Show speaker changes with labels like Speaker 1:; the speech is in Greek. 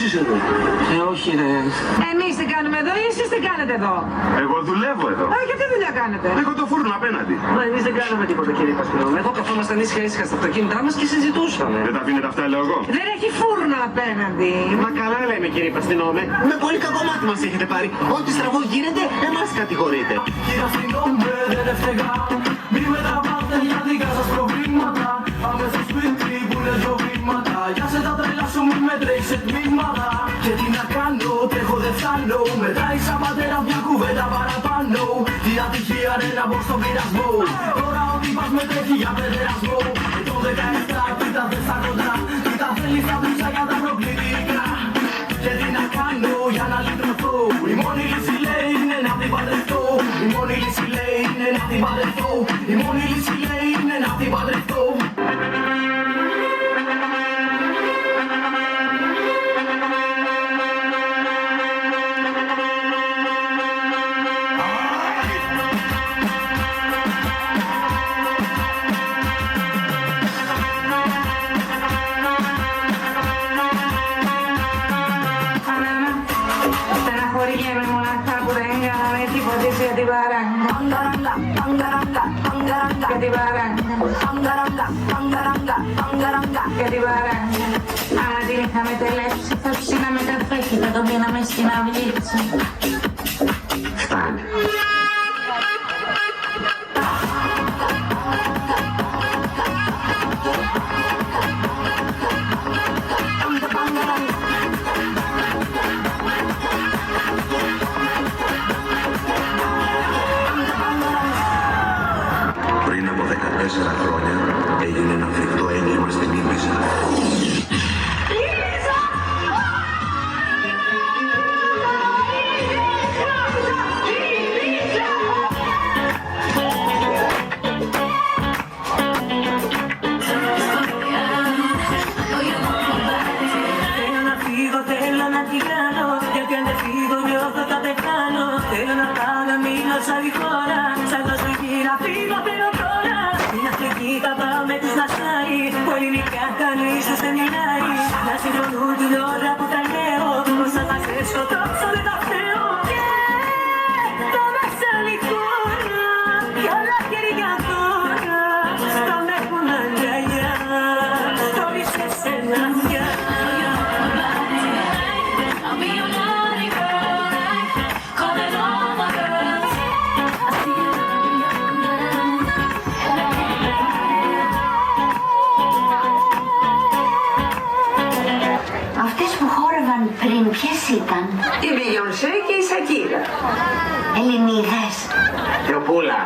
Speaker 1: δουλέψεις εδώ?
Speaker 2: Όχι ρε.
Speaker 3: Εμείς τι κάνουμε εδώ ή εσείς τι κάνετε εδώ?
Speaker 1: Εγώ δουλεύω εδώ.
Speaker 3: Και τι δουλειά κάνετε?
Speaker 1: Έχω το φούρνο απέναντι.
Speaker 2: Μα εμείς δεν κάναμε τίποτα κύριε Παστινόμη. Εδώ καθόμασταν ήσυχα στα αυτοκίνητά μας και συζητούσαμε.
Speaker 1: Δεν τα αφήνετε αυτά, λέω εγώ.
Speaker 3: Δεν έχει φούρνο απέναντι.
Speaker 4: Μα καλά λέμε κύριε Παστινόμη. Με πολύ κακό μάτι μας έχετε πάρει. Ό,τι στραβό γίνεται, εμάς κατηγορείτε.
Speaker 5: Κύριε Παστινόμη, δεν έφταιγα. Μη με τραβάτε για δικά σας προβλήματα. Πάμε στο σπίτι που είναι δυο βήματα. Για σε τα τρέλα σου μη με τρέχεις σε τμήματα. Και τι να κάνω, τρέχω δεν φτάνω. Μετράει σαν πατέρα μια κουβέντα παραπάνω. Τι ατυχία ρε να μπω στον πειρασμό. Τώρα ο τύπας με τρέχει για παιδερασμό. Το 17 τι τα θες στα κοντρά. Τι τα θέλεις τα πρίξα για τα προκλητικά. Και τι να κάνω για να λυτρωθώ. Η μόνη λύση λέει είναι να την παντρευτώ. Η μόνη λύση λέει είναι να την παντρευτώ. Η μόνη λύση λέει είναι να την παντρευτώ.
Speaker 3: Στεναχωριέμαι μονάχα που δεν κάναμε τίποτε για την παράγκα. Για την παράγκα. Για την παράγκα. Αν την είχαμε τελέψει θα ψήναμε καφέ και θα το δίναμε στην αυλίτσα.
Speaker 2: Φτάνει.
Speaker 6: Πριν από 14 χρόνια έγινε ένα φρικτό έγκλημα στην Ίμπιζα.
Speaker 5: Θέλω να τη κάνω, γιατί αν δεν φύγω νιώθω θα πεθάνω. Θέλω να πάω να μείνω σε άλλη χώρα. Σαν τόσο γύρα φύγω θέλω τώρα. Στην Αφρική θα πάω με τους Μασάι, που ελληνικά κανείς τους δεν μιλάει. Να συγχρονούν την ώρα που τα λέω, πως θα τα σε σκοτώσω δεν τα φταίω. Και το μέσα άλλη χώρα, κι όλα χέρια τώρα. Στο με έχουν αγκαλιά, το βρίσκες σε ένα πια.
Speaker 7: Αυτές που χόρευαν πριν ποιες ήταν?
Speaker 3: Η Beyoncé και η Shakira.
Speaker 7: Ελληνίδες.
Speaker 4: Τροπούλα.